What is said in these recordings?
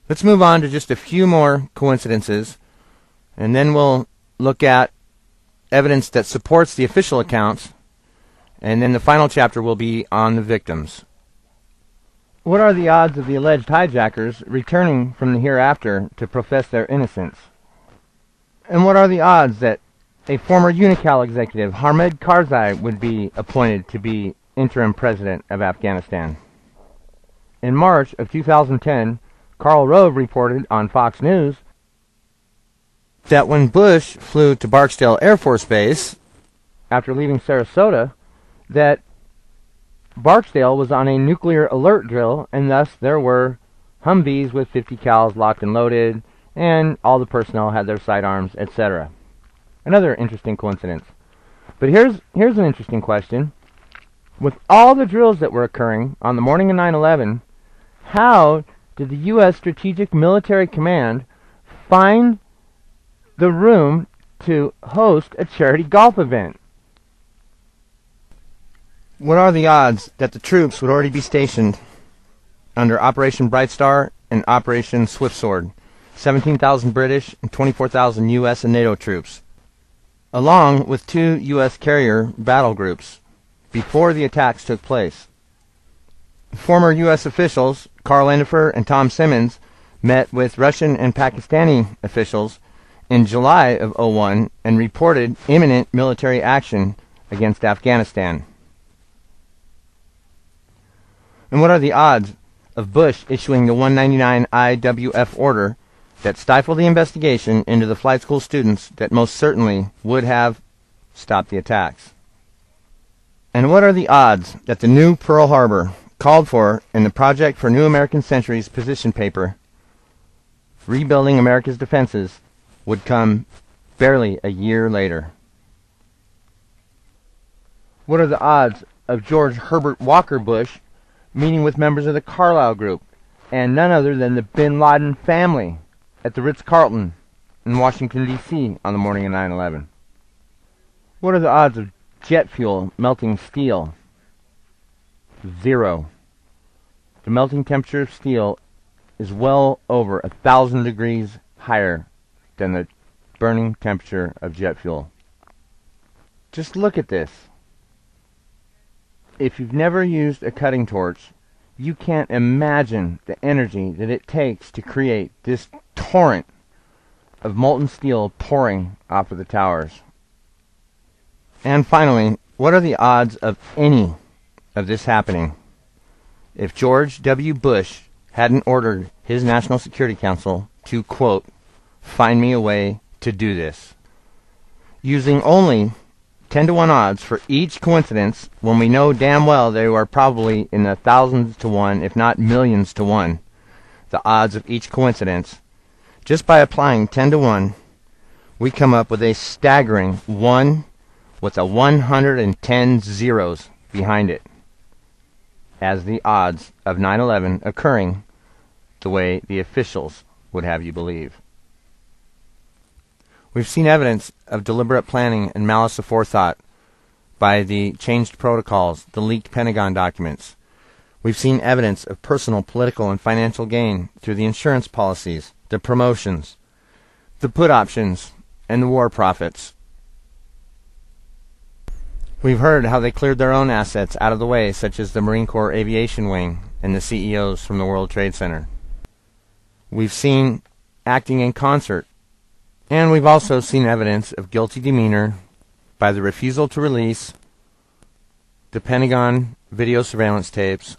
Let's move on to just a few more coincidences, and then we'll look at evidence that supports the official accounts, and then the final chapter will be on the victims. What are the odds of the alleged hijackers returning from the hereafter to profess their innocence? And what are the odds that a former Unocal executive, Hamid Karzai, would be appointed to be interim president of Afghanistan? In March of 2010, Karl Rove reported on Fox News that when Bush flew to Barksdale Air Force Base after leaving Sarasota, that Barksdale was on a nuclear alert drill, and thus there were Humvees with 50 cals locked and loaded, and all the personnel had their sidearms, etc. Another interesting coincidence. But here's an interesting question. With all the drills that were occurring on the morning of 9/11, how did the U.S. Strategic Military Command find the room to host a charity golf event? What are the odds that the troops would already be stationed under Operation Bright Star and Operation Swift Sword, 17,000 British and 24,000 U.S. and NATO troops, along with 2 U.S. carrier battle groups, before the attacks took place? Former U.S. officials, Karl Endefer and Tom Simmons, met with Russian and Pakistani officials in July of 2001 and reported imminent military action against Afghanistan. And what are the odds of Bush issuing the 199 IWF order that stifled the investigation into the flight school students that most certainly would have stopped the attacks? And what are the odds that the new Pearl Harbor, called for in the Project for New American Century's position paper, Rebuilding America's Defenses, would come barely a year later? What are the odds of George Herbert Walker Bush meeting with members of the Carlyle Group and none other than the Bin Laden family at the Ritz-Carlton in Washington, D.C. on the morning of 9/11? What are the odds of jet fuel melting steel? 0. The melting temperature of steel is well over 1,000 degrees higher than the burning temperature of jet fuel. Just look at this. If you've never used a cutting torch, you can't imagine the energy that it takes to create this torrent of molten steel pouring off of the towers. And finally, what are the odds of any of this happening if George W. Bush hadn't ordered his National Security Council to, quote, find me a way to do this, using only 10-to-1 odds for each coincidence, when we know damn well they are probably in the thousands to one, if not millions to one, the odds of each coincidence. Just by applying 10-to-1, we come up with a staggering 1 with a 110 zeros behind it as the odds of 9/11 occurring the way the officials would have you believe. We've seen evidence of deliberate planning and malice aforethought by the changed protocols, the leaked Pentagon documents. We've seen evidence of personal, political, and financial gain through the insurance policies, the promotions, the put options, and the war profits. We've heard how they cleared their own assets out of the way, such as the Marine Corps Aviation Wing and the CEOs from the World Trade Center. We've seen acting in concert, and we've also seen evidence of guilty demeanor by the refusal to release the Pentagon video surveillance tapes,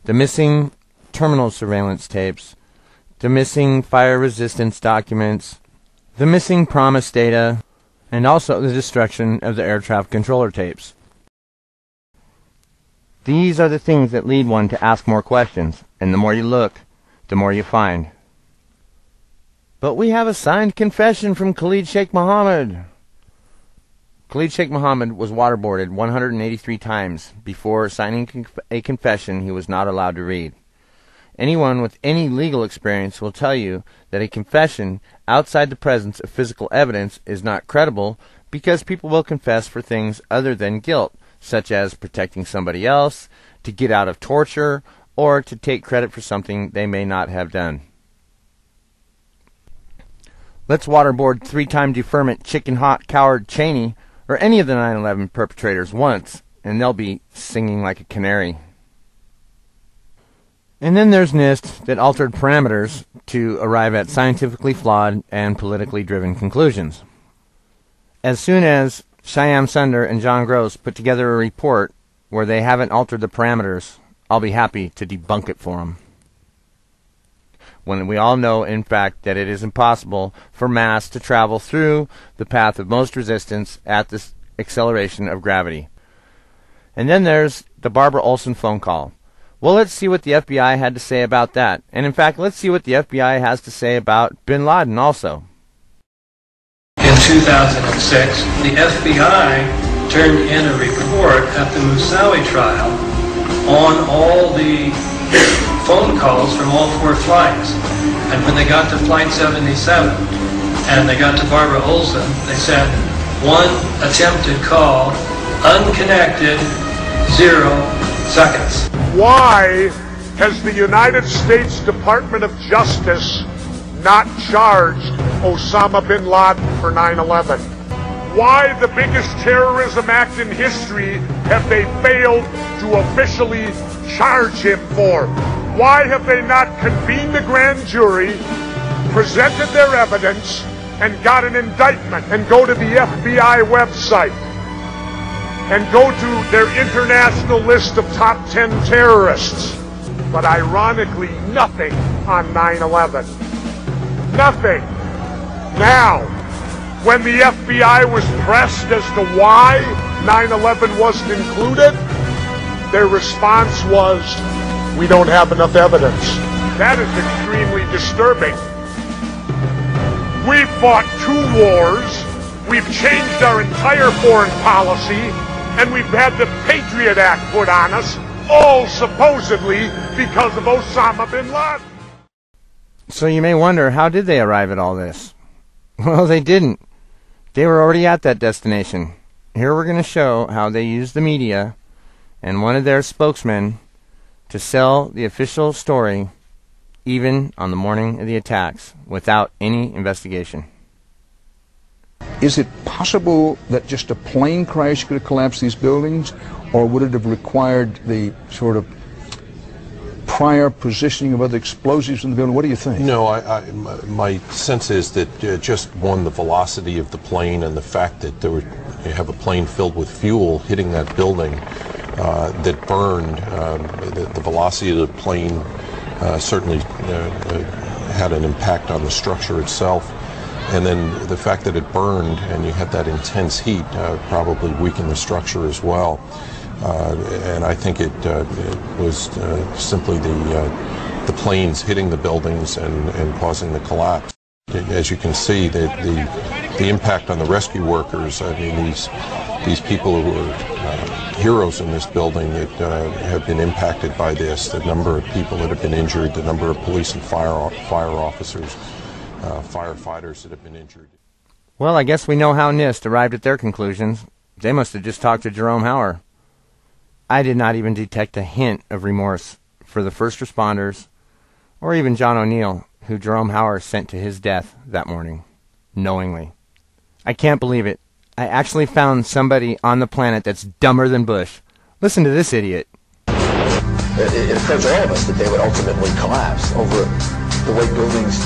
the missing terminal surveillance tapes, the missing fire resistance documents, the missing promise data, and also the destruction of the air traffic controller tapes. These are the things that lead one to ask more questions, and the more you look, the more you find. But we have a signed confession from Khalid Sheikh Mohammed. Khalid Sheikh Mohammed was waterboarded 183 times before signing a confession he was not allowed to read. Anyone with any legal experience will tell you that a confession outside the presence of physical evidence is not credible, because people will confess for things other than guilt, such as protecting somebody else, to get out of torture, or to take credit for something they may not have done. Let's waterboard three-time deferment chicken hot coward Cheney or any of the 9/11 perpetrators once, and they'll be singing like a canary. And then there's NIST that altered parameters to arrive at scientifically flawed and politically driven conclusions. As soon as Shyam Sunder and John Gross put together a report where they haven't altered the parameters, I'll be happy to debunk it for them. When we all know, in fact, that it is impossible for mass to travel through the path of most resistance at this acceleration of gravity. And then there's the Barbara Olson phone call. Well, let's see what the FBI had to say about that. And in fact, let's see what the FBI has to say about bin Laden also. In 2006, the FBI turned in a report at the Moussaoui trial on all the phone calls from all 4 flights. And when they got to Flight 77 and they got to Barbara Olson, they said, 1 attempted call, unconnected, 0 seconds. Why has the United States Department of Justice not charged Osama bin Laden for 9/11? Why, the biggest terrorism act in history, have they failed to officially charge him for? Why have they not convened a grand jury, presented their evidence, and got an indictment, and go to the FBI website and go to their international list of top 10 terrorists? But ironically, nothing on 9/11. Nothing. Now, when the FBI was pressed as to why 9/11 wasn't included, their response was, we don't have enough evidence. That is extremely disturbing. We've fought 2 wars, we've changed our entire foreign policy, and we've had the Patriot Act put on us, all supposedly because of Osama bin Laden. So you may wonder, how did they arrive at all this? Well, they didn't. They were already at that destination. Here we're going to show how they used the media and one of their spokesmen to sell the official story even on the morning of the attacks without any investigation. Is it possible that just a plane crash could have collapsed these buildings, or would it have required the sort of prior positioning of other explosives in the building? What do you think? No, my sense is that just one, the velocity of the plane and the fact that you have a plane filled with fuel hitting that building that burned, the velocity of the plane certainly had an impact on the structure itself. And then the fact that it burned and you had that intense heat probably weakened the structure as well. And I think it was simply the planes hitting the buildings and causing the collapse. As you can see, the impact on the rescue workers. I mean, these people who were heroes in this building that have been impacted by this. The number of people that have been injured, the number of police and fire officers, firefighters that have been injured. Well, I guess we know how NIST arrived at their conclusions. They must have just talked to Jerome Hauer. I did not even detect a hint of remorse for the first responders, or even John O'Neill, who Jerome Hauer sent to his death that morning, knowingly. I can't believe it. I actually found somebody on the planet that's dumber than Bush. Listen to this idiot. It occurred to all of us that they would ultimately collapse over the way buildings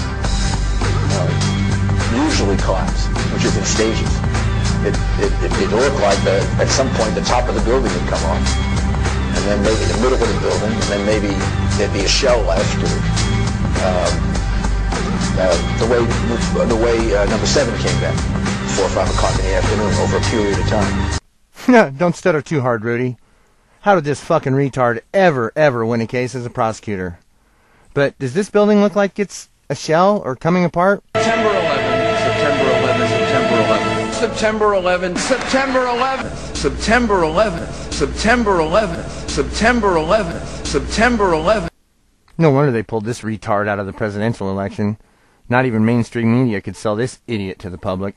usually collapse, which is in stages. It looked like at some point the top of the building would come off, and then maybe the middle of the building, and then maybe there'd be a shell left, or the way number 7 came back, 4 or 5 o'clock in the afternoon, over a period of time. Don't stutter too hard, Rudy. How did this fucking retard ever win a case as a prosecutor? But does this building look like it's a shell or coming apart? September 11th, September 11th, September 11th, September 11th, September 11th, September 11th, September 11th, September 11th, September 11th. No wonder they pulled this retard out of the presidential election. Not even mainstream media could sell this idiot to the public.